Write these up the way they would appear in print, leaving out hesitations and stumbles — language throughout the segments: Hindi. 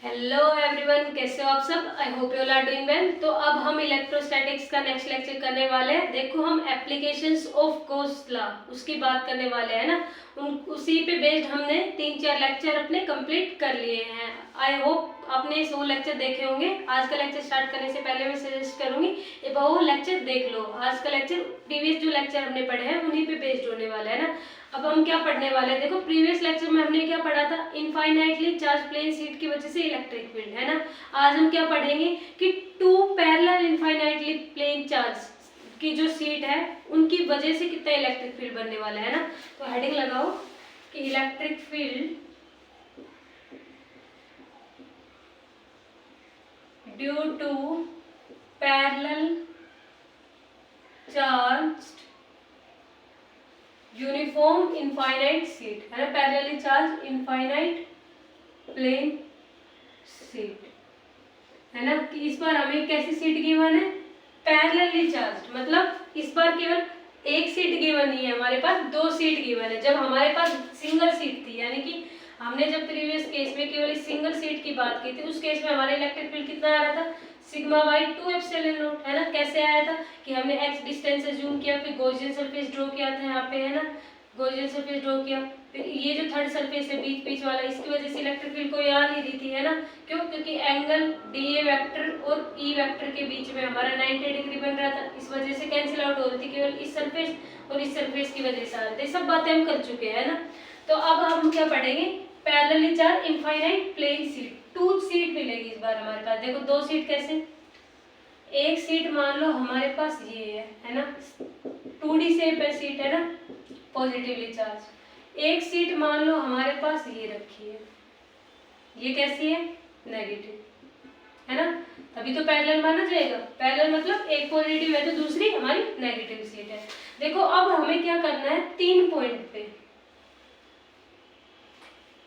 हेलो एवरीवन, कैसे हो आप सब। I hope you all are doing well. तो अब हम इलेक्ट्रोस्टैटिक्स का नेक्स्ट लेक्चर करने वाले हैं। देखो, हम एप्लीकेशंस ऑफ गॉस लॉ उसकी बात करने वाले हैं ना। उसी पे बेस्ड हमने 3-4 लेक्चर अपने कंप्लीट कर लिए हैं। आई होप आपने वो लेक्चर देखे होंगे। आज का लेक्चर स्टार्ट करने से पहले मैं सजेस्ट करूंगी एक बार वो लेक्चर देख लो। आज का लेक्चर प्रीवियस जो लेक्चर हमने पढ़े हैं उन्हीं पे बेस्ड होने वाला है ना। अब हम क्या पढ़ने वाले हैं, देखो प्रीवियस लेक्चर में हमने क्या पढ़ा था, इनफाइनाइटली चार्ज प्लेन शीट की वजह से इलेक्ट्रिक फील्ड, है ना। आज हम क्या पढ़ेंगे कि two parallel infinitely plane charge की जो शीट है उनकी वजह से कितना इलेक्ट्रिक फील्ड बनने वाला है ना। तो हेडिंग लगाओ कि electric field due to parallel charge uniform infinite sheet, है ना। Parallelly charge infinite plane sheet, है ना। कि इस बार हमें कैसी शीट गिवन है, पैरेलली चार्ज, मतलब इस बार केवल एक शीट गिवन नहीं है, हमारे पास दो शीट गिवन है। जब हमारे पास सिंगल शीट थी, यानी कि हमने जब प्रीवियस केस में केवल इस सिंगल शीट की बात की थी, उस केस में हमारा इलेक्ट्रिक फील्ड कितना आ रहा था, सिग्मा बाई 2 एप्सिलॉन नॉट, है ना। कैसे आया था कि हमने एक्स डिस्टेंस अज्यूम किया, फिर गॉसियन सरफेस ड्रॉ किया था यहाँ पे, है ना। गॉसियन सरफेस ड्रॉ किया, फिर ये जो थर्ड सरफेस है बीच वाला, इसकी वजह से इलेक्ट्रिक फील्ड कोई आ नहीं रही थी, है ना। क्यों? क्योंकि एंगल डीए वेक्टर और ई वेक्टर के बीच में हमारा 90 डिग्री बन रहा था, इस वजह से कैंसिल आउट हो रही थी, केवल इस सरफेस और इस सरफेस की वजह से आ रहे थे। सब बातें हम कर चुके हैं ना। तो अब हम क्या पढ़ेंगे, parallelly charge infinite plane sheet. Two sheet मिलेगी इस बार हमारे पास। देखो दो शीट कैसे, एक शीट मान लो हमारे पास ये है ना, 2D शेप है शीट, है ना, पॉजिटिवली चार्ज। एक सीट मान लो हमारे पास ये रखी है, ये कैसी है, नेगेटिव, है ना। तभी तो पैरेलल माना जाएगा। पैरेलल मतलब एक पॉजिटिव है तो दूसरी हमारी नेगेटिव सीट है। देखो अब हमें क्या करना है, 3 पॉइंट पे,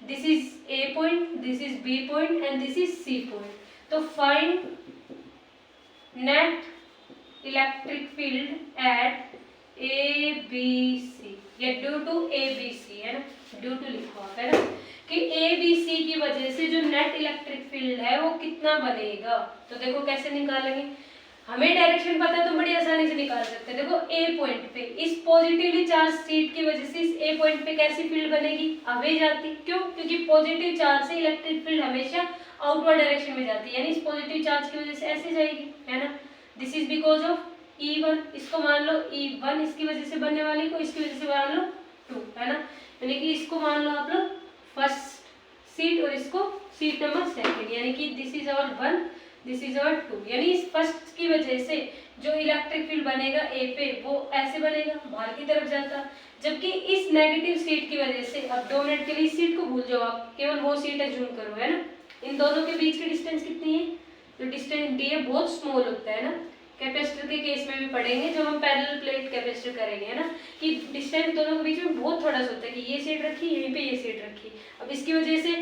this is A point, this is B point and this is C point. तो find net electric field at A B C, या due to A B C, है ना, ड्यू टू लिखा हुआ है ना, कि ए बी सी की वजह से जो नेट इलेक्ट्रिक फील्ड है वो कितना बनेगा। तो देखो कैसे निकालेंगे, हमें डायरेक्शन पता है तो बड़ी आसानी से निकाल सकते हैं। देखो ए पॉइंट पे इस पॉजिटिवली चार्ज शीट की वजह से इस ए पॉइंट पे कैसी फील्ड बनेगी, आगे जाती। क्यों? क्योंकि पॉजिटिव चार्ज से इलेक्ट्रिक फील्ड हमेशा आउटवर्ड डायरेक्शन में जाती है, यानी इस पॉजिटिव चार्ज की वजह से ऐसे जाएगी, है ना। This is because of E1, इसको मान लो E1 इसकी वजह से बनने वाली को, इसकी वजह से मान लो 2, है ना। यानी कि इसको मान लो आप लोग फर्स्ट सीट और इसको सीट नंबर सेकंड, यानी कि this is our 1, this is our 2। यानी इस फर्स्ट की वजह से जो इलेक्ट्रिक फील्ड बनेगा ए पे वो ऐसे बनेगा, बाहर की तरफ जाता। जबकि इस नेगेटिव सीट की वजह से, अब 2 मिनट के लिए इस सीट को भूल जाओ आप, केवल वो सीट है जूम करो, है ना। इन दोनों के बीच की डिस्टेंस कितनी है, जो डिस्टेंस डी है बहुत स्मॉल होता है ना। कैपेसिटर के केस में भी पढ़ेंगे जब हम पैरेलल प्लेट कैपेसिटर करेंगे, है ना, कि डिस्टेंस दोनों के बीच में बहुत थोड़ा सा होता है, कि ये सीट रखी, यहीं पे ये सीट रखी। अब इसकी वजह से,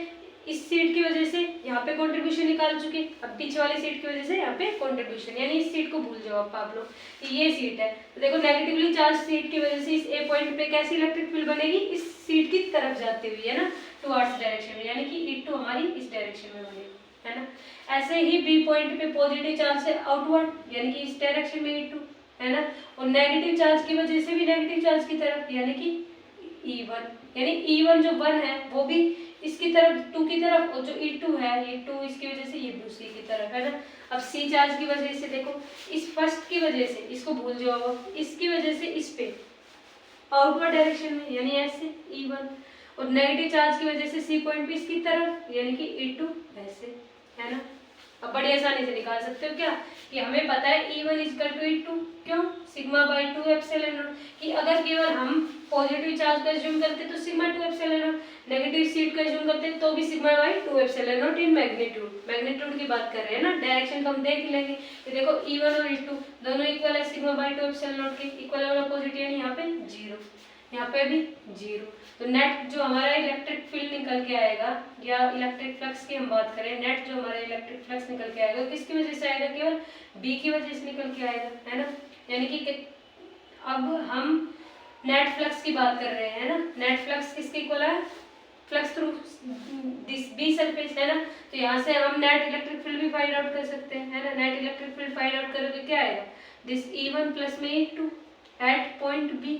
इस सीट की वजह से यहाँ पे कंट्रीब्यूशन निकाल चुके, अब पीछे वाली सीट की वजह से यहाँ पे कंट्रीब्यूशन, यानी इस सीट को भूल जाओ आप लोग कि ये सीट है। तो देखो नेगेटिवली चार्ज सीट की वजह से इस ए पॉइंट पे कैसी इलेक्ट्रिक फील्ड बनेगी, इस सीट की तरफ जाती हुई, है ना, टुवर्ड्स डायरेक्शन में, यानी कि E2 हमारी इस डायरेक्शन में बनेगी, है ना। ऐसे ही बी पॉइंट पे पॉजिटिव चार्ज से आउटवर्ड, यानी कि इस डायरेक्शन में E2, है ना, और नेगेटिव चार्ज की वजह से भी नेगेटिव चार्ज की तरफ, यानी कि E1, यानी E1 जो 1 है वो भी इसकी तरफ, 2 की तरफ, और जो E2 है, E2 इसकी वजह से ये दूसरी की तरफ, है ना। अब C चार्ज की वजह से देखो, इस फर्स्ट की वजह से, इसको भूल जाओ, इसकी वजह से इस पे आउटवर्ड डायरेक्शन में, यानी ऐसे E1, और नेगेटिव चार्ज की वजह से सी पॉइंट भी इसकी तरफ, यानी कि E2 ऐसे, है ना। अब बड़ी आसानी से निकाल सकते हो क्या, कि हमें पता है E1 इक्वल टू E2, क्यों, सिग्मा बाई 2 एप्सिलॉन नॉट, कि अगर केवल हम पॉजिटिव चार्ज का अज्यूम करते तो sigma 2 epsilon not, negative seat का अज्यूम करते तो भी sigma by 2 epsilon not in magnitude. Magnitude की बात कर रहे हैं ना, डायरेक्शन तो हम देख ही लेंगे। तो देखो E1 और E2 दोनों इक्वल है सिग्मा बाई 2 एप्सिलॉन नॉट के, इक्वल और अपोजिट, यानी यहाँ पे 0, यहाँ पे भी 0। तो नेट जो हमारा इलेक्ट्रिक फील्ड निकल के आएगा, या इलेक्ट्रिक फ्लक्स की हम बात करें, नेट जो हमारा इलेक्ट्रिक फ्लक्स निकल के आएगा किसकी वजह से आएगा, केवल बी की वजह से निकल के आएगा, है ना। यानी कि अब हम नेट फ्लक्स की बात कर रहे हैं ना। नेट फ्लक्स किसके इक्वल है, flux through this B surface, है ना। तो यहाँ से हम नेट इलेक्ट्रिक फील्ड भी फाइंड आउट कर सकते हैं, है ना। Net electric field find out करोगे क्या आएगा, दिस E1 प्लस में E2 at point B,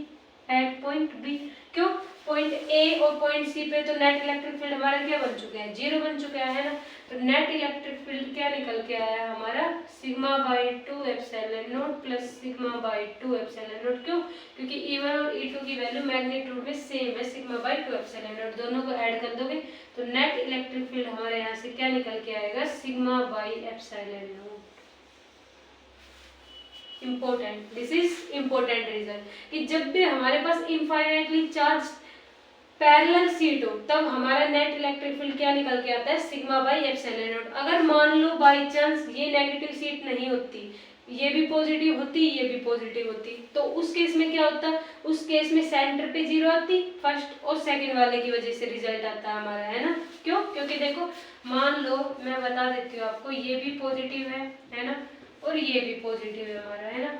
at point B. क्यों, पॉइंट ए और पॉइंट सी पे तो नेट इलेक्ट्रिक फील्ड हमारा क्या बन चुका है, 0 बन चुका है ना। तो नेट इलेक्ट्रिक फील्ड क्या निकल के आया हमारा, sigma by 2 epsilon not plus sigma by 2 epsilon not. क्यों, क्योंकि E1 और E2 की वैल्यू मैग्नीट्यूड में सेम है, सिग्मा बाई 2 एप्सिलॉन नॉट। दोनों को ऐड कर दोगे तो नेट इलेक्ट्रिक फील्ड हमारे यहाँ से क्या निकल के आएगा, sigma by epsilon naught. Important, this is important reason कि जब भी हमारे पास इनफाइनाइटली चार्ज पैरेलल शीट हो तब हमारा नेट इलेक्ट्रिक फील्ड क्या निकल के आता है, सिग्मा बाई एप्सिलॉन नॉट। अगर मान लो बाई चांस ये नेगेटिव शीट नहीं होती, ये भी पॉजिटिव होती, ये भी पॉजिटिव होती, तो उस केस में क्या होता, उस केस में सेंटर पे 0 आती, फर्स्ट और सेकंड वाले की वजह से रिजल्ट आता है हमारा, है ना। क्यों, क्योंकि देखो मान लो मैं बता देती हूँ आपको, ये भी पॉजिटिव है ना, और ये भी पॉजिटिव है हमारा, है ना।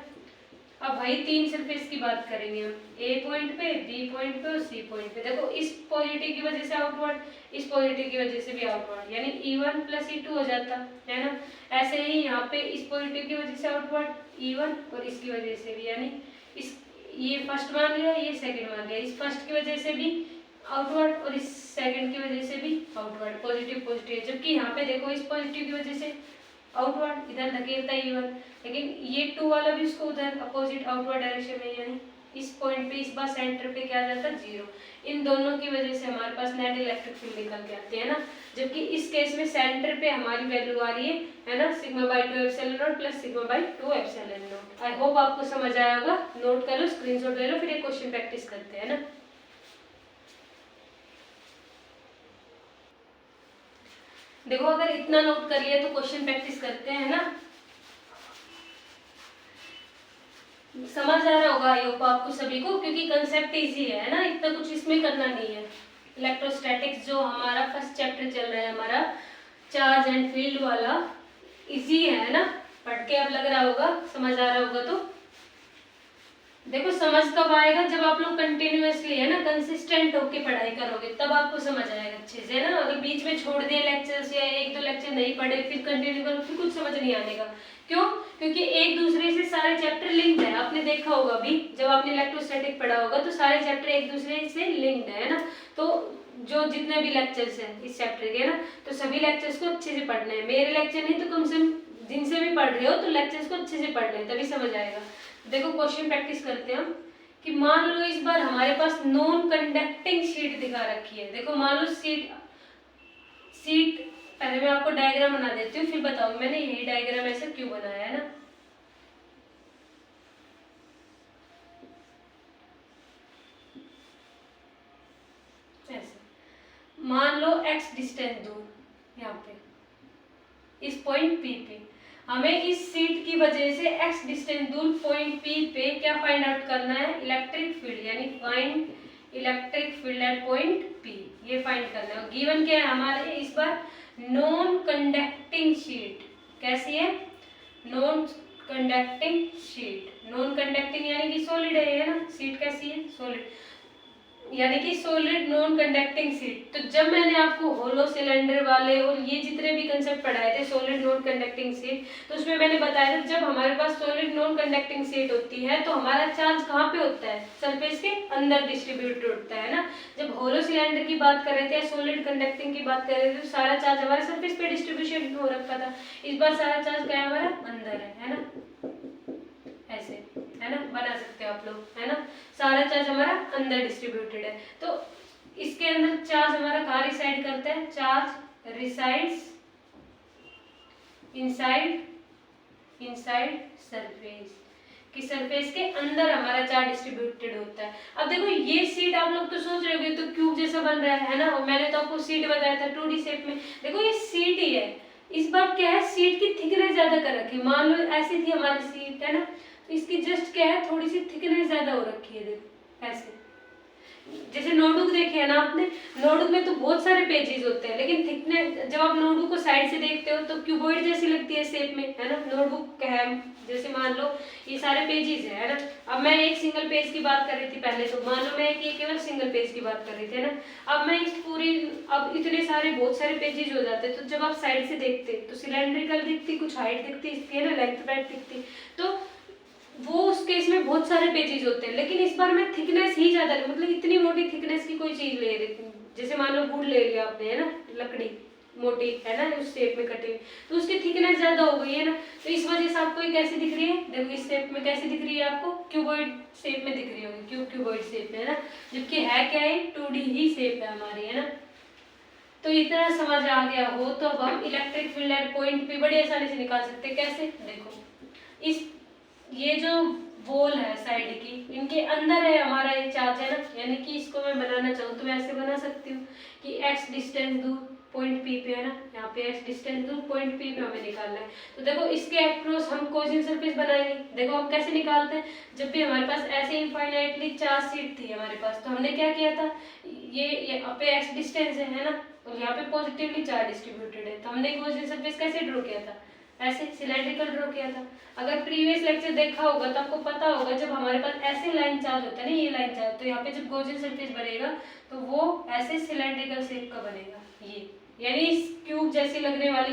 अब भाई 3 सरफेस की बात करेंगे हम, ए पॉइंट पे, बी पॉइंट पे और सी पॉइंट पे। देखो इस पॉजिटिव की वजह से आउटवर्ड, इस पॉजिटिव की वजह से भी आउटवर्ड, यानी E1 प्लस E2 हो जाता है ना। ऐसे ही यहाँ पे इस पॉजिटिव की वजह से आउटवर्ड E1 और इसकी वजह से भी, यानी इस ये फर्स्ट मान लिया, ये सेकंड मान लिया, इस फर्स्ट की वजह से भी आउटवर्ड और इस सेकंड की वजह से भी आउटवर्ड, पॉजिटिव पॉजिटिव। जबकि यहाँ पे देखो इस पॉजिटिव की वजह से आउटवर्ड इधर धकेलता है E1, लेकिन ये 2 वाला भी उसको उधर अपोजिट आउटवर्ड डायरेक्शन में, यानी इस पॉइंट पे इस बार सेंटर पे क्या आ जाता है, 0। इन दोनों की वजह से हमारे पास नेट इलेक्ट्रिक फील्ड निकल के आती है ना। जबकि इस केस में सेंटर पे हमारी वैल्यू आ रही है ना, sigma by 2 epsilon not plus sigma by 2 epsilon not. I hope आपको समझ आया होगा, नोट कर लो, स्क्रीनशॉट ले लो, फिर एक क्वेश्चन प्रैक्टिस करते हैं ना। देखो अगर इतना नोट कर लिया तो क्वेश्चन प्रैक्टिस करते हैं ना। समझ आ रहा होगा आई होप आपको सभी को, क्योंकि कंसेप्ट इजी है ना, इतना कुछ इसमें करना नहीं है। इलेक्ट्रोस्टैटिक्स जो हमारा फर्स्ट चैप्टर चल रहा है हमारा चार्ज एंड फील्ड वाला, इजी है ना, पढ़ के अब लग रहा होगा, समझ आ रहा होगा। तो देखो समझ कब आएगा, जब आप लोग कंटिन्यूअसली, है ना, कंसिस्टेंट होके पढ़ाई करोगे तब आपको समझ आएगा अच्छे से, है ना। अगर बीच में छोड़ दिए लेक्चर्स या 1-2 लेक्चर नहीं पढ़े फिर कंटिन्यू करो फिर कुछ समझ नहीं आने का। क्यों, क्योंकि एक दूसरे से सारे चैप्टर लिंक्ड है, आपने देखा होगा अभी जब आपने इलेक्ट्रोस्टैटिक पढ़ा होगा तो सारे चैप्टर एक दूसरे से लिंक्ड है ना। तो जो जितने भी लेक्चर्स हैं इस चैप्टर के ना, तो सभी लेक्चर्स को अच्छे से पढ़ना है। मेरे लेक्चर नहीं तो कम से कम जिनसे भी पढ़ रहे हो तो लेक्चर्स को अच्छे से पढ़ना है, तभी समझ आएगा। देखो क्वेश्चन प्रैक्टिस करते हैं हम कि मान लो इस बार हमारे पास नॉन कंडक्टिंग शीट दिखा रखी है। देखो मान लो शीट पहले मैं आपको डायग्राम बना देती हूँ फिर बताऊँ मैंने यही डायग्राम ऐसे क्यों बनाया है ना। ऐसे मान लो x डिस्टेंस दूर यहाँ पे इस पॉइंट P पे, हमें इस शीट की वजह से x डिस्टेंस दूर पॉइंट P पे क्या फाइंड आउट करना है, इलेक्ट्रिक फील्ड, यानी find electric field eight point P, ये फाइंड करना है। गिवन क्या है हमारे इस बार, नॉन कंडक्टिंग शीट। कैसी है, non conducting sheet. Non conducting यानी कि सॉलिड है ना, शीट कैसी है, सॉलिड, यानी कि सॉलिड नॉन कंडक्टिंग शीट। तो जब मैंने आपको होलो सिलेंडर वाले और ये जितने भी कंसेप्ट पढ़ाए थे सॉलिड नॉन कंडक्टिंग शीट, तो उसमें मैंने बताया था जब हमारे पास सॉलिड नॉन कंडक्टिंग शीट होती है तो हमारा चार्ज कहाँ पे होता है, सरफेस के अंदर डिस्ट्रीब्यूटेड होता है ना। जब होलो सिलेंडर की बात कर रहे थे, सॉलिड कंडक्टिंग की बात कर रहे थे, तो सारा चार्ज हमारे सरफेस पे डिस्ट्रीब्यूशन हो रखा था। इस बार सारा चार्ज क्या है हमारा, अंदर है ना, ऐसे, है ना, बना सकते हो आप लोग, है ना। सारा चार्ज हमारा अंदर डिस्ट्रीब्यूटेड है। तो इसके अंदर चार्ज हमारा कहाँ रिसाइड करता है, चार्ज रिसाइड्स इनसाइड सरफेस, कि सरफेस के अंदर हमारा चार्ज डिस्ट्रीब्यूटेड होता है। अब देखो ये सीट आप लोग तो सोच रहे होंगे तो क्यूब जैसा बन रहा है ना, और मैंने तो आपको सीट बताया था 2D शेप में। देखो ये सीट ही है, इस बार क्या है, सीट की थिकनेस ज्यादा कर रखी है। मान लो ऐसी थी हमारी सीट, है ना, तो इसकी जस्ट क्या है, थोड़ी सी थिकनेस ज्यादा हो रखी है, देखो ऐसे। जैसे नोटबुक देखे है ना आपने, नोटबुक में तो बहुत सारे पेजेस होते हैं, लेकिन थिकनेस जब आप नोटबुक को साइड से देखते हो तो क्यूबॉइड जैसी लगती है शेप में, है ना। नोटबुक है जैसे मान लो ये सारे पेजेस है ना। अब मैं एक सिंगल पेज की बात कर रही थी पहले, तो मान लो मैं ये केवल सिंगल पेज की बात कर रही थी, है ना। अब मैं इस पूरी, अब इतने सारे बहुत सारे पेजेस हो जाते, तो जब आप साइड से देखते तो सिलेंड्रिकल दिखती, कुछ हाइट दिखती इसकी, है ना, लेंथ ब्रेड्थ दिखती, तो वो उस केस में बहुत सारे पेजेस होते हैं। लेकिन इस बार मैं थिकनेस ही ज्यादा, मतलब इतनी मोटी थिकनेस की कोई चीज ले रही थी, जैसे मान लो वुड ले लिया आपने, है ना, लकड़ी मोटी, है ना, उस शेप में कटी हुई, तो उसकी थिकनेस ज्यादा हो गई, है ना। तो इस वजह से आपको ये कैसे दिख रही है, देखो इस शेप में कैसे दिख रही है आपको, क्यूबॉइड शेप में दिख रही होगी, क्यूबॉइड शेप में, है ना। जबकि है क्या है, 2D ही शेप है हमारी, है ना। तो इतना समझ आ गया हो तो अब हम इलेक्ट्रिक फील्ड एट पॉइंट पे बड़ी आसानी से निकाल सकते हैं। कैसे, देखो इस, ये जो बॉल है साइड की, इनके अंदर है हमारा एक चार्ज, है ना। यानी कि इसको मैं बनाना चाहूँ तो मैं ऐसे बना सकती हूँ कि x डिस्टेंस दूर पॉइंट P पे, है ना, यहाँ पे x डिस्टेंस दूर पॉइंट P पे हमें निकालना है। तो देखो इसके अक्रॉस हम कोसेंट सरफेस बनाएंगे। देखो हम कैसे निकालते हैं, जब भी हमारे पास ऐसे इनफाइनाइटली चार्ज शीट थी हमारे पास, तो हमने क्या किया था, ये यहाँ पे x डिस्टेंस है ना, और यहाँ पे पॉजिटिवली चार्ज डिस्ट्रीब्यूटेड है, तो हमने कोसेंट सरफेस कैसे ड्रॉ किया था, ऐसे सिलेंड्रिकल ड्रॉ किया था। अगर प्रीवियस लेक्चर देखा होगा तो आपको पता होगा, जब हमारे पास ऐसे लाइन चार्ज होता है ना, ये लाइन चार्ज, तो यहाँ पे जब गॉसियन सरफेस बनेगा तो वो ऐसे सिलेंड्रिकल शेप का बनेगा, ये यानी क्यूब जैसी लगने वाली,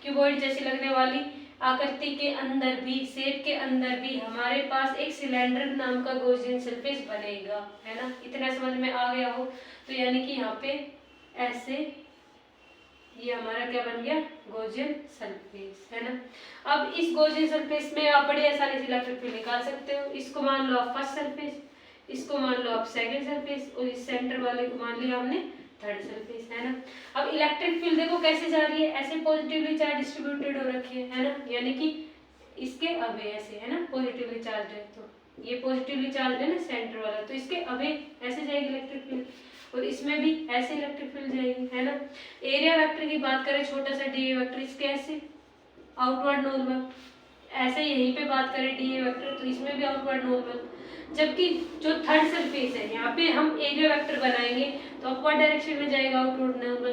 क्यूबॉइड जैसी लगने वाली आकृति के अंदर भी, शेप के अंदर भी हमारे पास एक सिलेंडर नाम का गॉसियन सरफेस बनेगा, है ना। इतना समझ में आ गया हो तो यानी कि यहाँ पे ऐसे ये हमारा क्या बन गया, गॉसियन सरफेस, है ना। अब इस गॉसियन सरफेस में आप बड़ी आसानी से इलेक्ट्रिक फील्ड निकाल सकते हो। इसको मान लो आप फर्स्ट सरफेस, इसको मान लो आप सेकंड सरफेस, और इस सेंटर वाले को मान लिया हमने थर्ड सरफेस, है ना। अब इलेक्ट्रिक फील्ड देखो कैसे जा रही है, ऐसे पॉजिटिवली चार्ज डिस्ट्रीब्यूटेड हो रखी है ना, यानी कि इसके अबे ऐसे, है ना, पॉजिटिवली चार्ज है, तो ये पॉजिटिवली चार्ज है ना सेंटर वाला, तो इसके अबे ऐसे जाएगी इलेक्ट्रिक फील्ड, और इसमें भी ऐसे इलेक्ट्रिक फील्ड जाएगी, है ना। एरिया वेक्टर की बात करें, छोटा सा डी वेक्टर, इसके ऐसे आउटवर्ड नॉर्मल, ऐसे यहीं पे बात करें डी वेक्टर, तो इसमें भी आउटवर्ड नॉर्मल। जबकि जो थर्ड सरफेस है यहाँ पे हम एरिया वेक्टर बनाएंगे तो अपवर्ड डायरेक्शन में जाएगा आउटवर्ड नॉर्मल,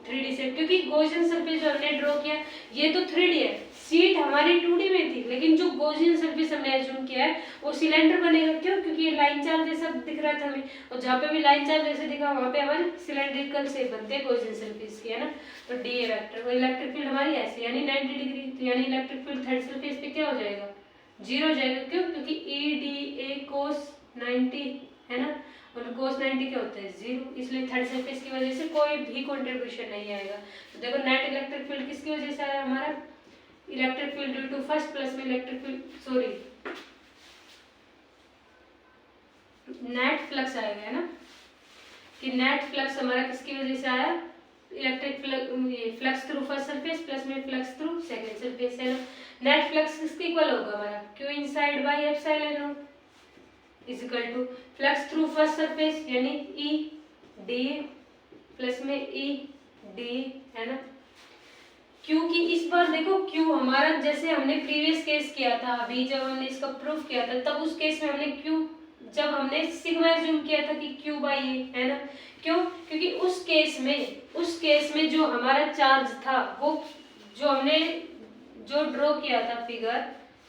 3D से, क्योंकि गॉसियन सरफेस जो हमने ड्रॉ किया ये तो 3D है, शीट हमारी 2D में थी, लेकिन जो गॉसियन सरफेस हमने एज्यूम किया है वो सिलेंडर बनेगा। क्यों, क्योंकि ये लाइन चार्ज जैसा दिख रहा था हमें, और जहाँ पे भी लाइन चार्ज जैसे दिखा वहाँ पे हमारी सिलेंड्रिकल शेप बनती है गॉसियन सरफेस की, है ना। तो डी वेक्टर और इलेक्ट्रिक फील्ड हमारी ऐसे यानी 90 डिग्री, तो यानी इलेक्ट्रिक फील्ड थर्ड सरफेस पे क्या हो जाएगा, 0 हो जाएगा। क्यों, क्योंकि EDA cos 90, है ना, और cos 90 क्या होता है 0, इसलिए थर्ड सरफेस की वजह से कोई भी कंट्रीब्यूशन नहीं आएगा। तो देखो नेट इलेक्ट्रिक फील्ड किसकी वजह से आया हमारा, electric field due to first plus में electric field, sorry net flux आएगा, है ना, कि नेट फ्लक्स हमारा किसकी वजह से आया, electric flux through first surface plus में फ्लक्स थ्रू सेकंड सरफेस, है ना। नेट फ्लक्स किसके इक्वल होगा हमारा, Q inside by epsilon naught is equal to flux through first surface यानी E dA प्लस में E dA, है ना। Q की इस बार देखो Q हमारा जैसे हमने प्रीवियस केस किया था, अभी जब हमने इसका प्रूफ किया था तब उस केस में हमने Q, जब हमने सिग्मा एज्यूम किया था कि Q बाई A, है ना। क्यों, क्योंकि उस केस में जो हमारा चार्ज था वो जो हमने जो ड्रॉ किया था फिगर,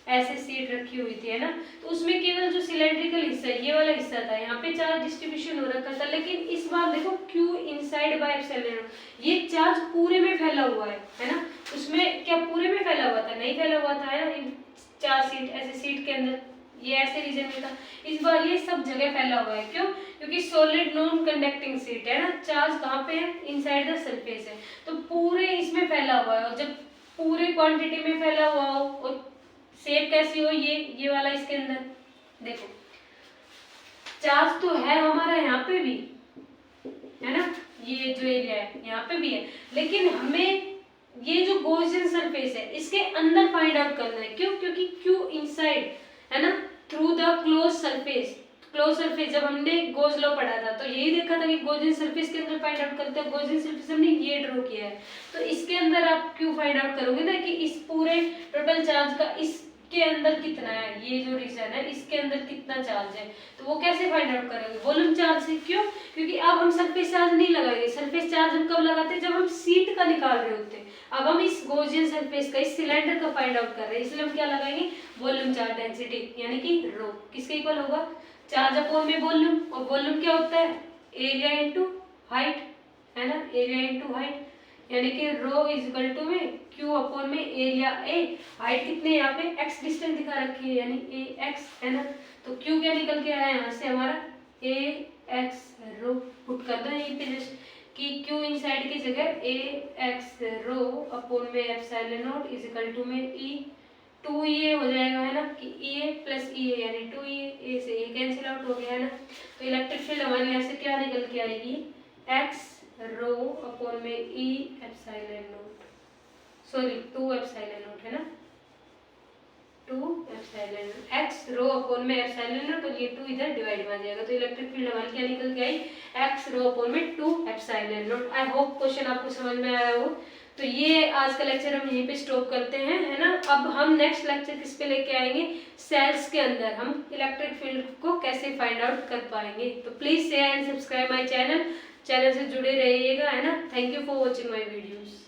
ऐसे सीट रखी हुई थी, है ना, तो उसमें केवल जो सिलेंड्रिकल हिस्सा ये वाला हिस्सा था, यहाँ पे चार्ज डिस्ट्रीब्यूशन हो रखा था। लेकिन इस बार देखो Q इनसाइड बाय एप्सिलॉन, ये चार्ज पूरे में फैला हुआ है ना। उसमें क्या पूरे में फैला हुआ था, नहीं फैला हुआ था, है ना, चार सीट ऐसे सीट के अंदर ये ऐसे रीजन में था, इस बार ये सब जगह फैला हुआ है। क्यों, क्योंकि सॉलिड नॉन कंडक्टिंग सीट है ना, चार्ज कहाँ पे है, इनसाइड द सरफेस है, तो पूरे इसमें फैला हुआ है। और जब पूरे क्वांटिटी में फैला हुआ हो और शेप कैसी हो, ये वाला इसके अंदर देखो चार्ज तो है हमारा यहाँ पे भी, है ना, ये जो एरिया है यहाँ पे भी है, लेकिन हमें ये जो गॉसियन सरफेस है इसके अंदर फाइंड आउट करना है। क्यों, क्योंकि Q इनसाइड, है ना, थ्रू द क्लोज सरफेस जब हमने गॉस लॉ पढ़ा था तो यही देखा था कि गॉसियन सरफेस के अंदर फाइंड आउट करते हैं। गॉसियन सरफेस हमने ये ड्रॉ किया है, तो इसके अंदर आप Q फाइंड आउट करोगे ना कि इस पूरे टोटल चार्ज का इस के अंदर कितना है, ये जो रीजन है इसके अंदर कितना चार्ज है, तो वो कैसे फाइंड आउट करेंगे, वॉल्यूम चार्ज से। क्यों, क्योंकि अब हम सरफेस चार्ज नहीं लगाएंगे, सरफेस चार्ज हम कब लगाते हैं, जब हम शीट का निकाल रहे होते हैं। अब हम इस गॉसियन सरफेस का, इस सिलेंडर का फाइंड आउट कर रहे हैं, इसलिए हम क्या लगाएंगे, वॉल्यूम चार्ज डेंसिटी, यानी कि रो किसके इक्वल होगा, चार्ज अपॉन में वॉल्यूम, और वॉल्यूम क्या होता है, एरिया इनटू हाइट, है ना, एरिया इनटू हाइट, यानी कि रो इज इक्वल टू में क्यू अपॉन में एरिया ए, हाइट कितने यहाँ पे एक्स डिस्टेंस दिखा रखी है, यानी ए एक्स, है ना, तो क्यू क्या निकल के आया यहाँ से हमारा ए एक्स रो, पुट कर दो यहीं पे जस्ट कि क्यू इनसाइड की जगह ए एक्स रो अपॉन में epsilon naught is equal to में ई, 2EA हो जाएगा, है ना, कि EA प्लस EA यानी 2EA, ए से ए कैंसिल आउट हो गया, है ना, तो इलेक्ट्रिक फील्ड हमारे यहाँ से क्या निकल के आएगी, एक्स रो अपॉन में E epsilon naught, sorry 2 epsilon naught, है ना, 2 epsilon naught, X rho upon में एप्सिलॉन नॉट, और ये 2 इधर डिवाइड में आ जाएगा, तो इलेक्ट्रिक फील्ड हमारी क्या निकल के आई, एक्स रो अपॉन में 2 epsilon not. I hope question आपको समझ में आया हो। तो ये आज का लेक्चर हम यहीं पे स्टॉप करते हैं, है ना। अब हम नेक्स्ट लेक्चर किस पे लेके आएंगे, सेल्स के अंदर हम इलेक्ट्रिक फील्ड को कैसे फाइंड आउट कर पाएंगे। तो please share and subscribe my channel से जुड़े रहिएगा, है ना। Thank you for watching my videos.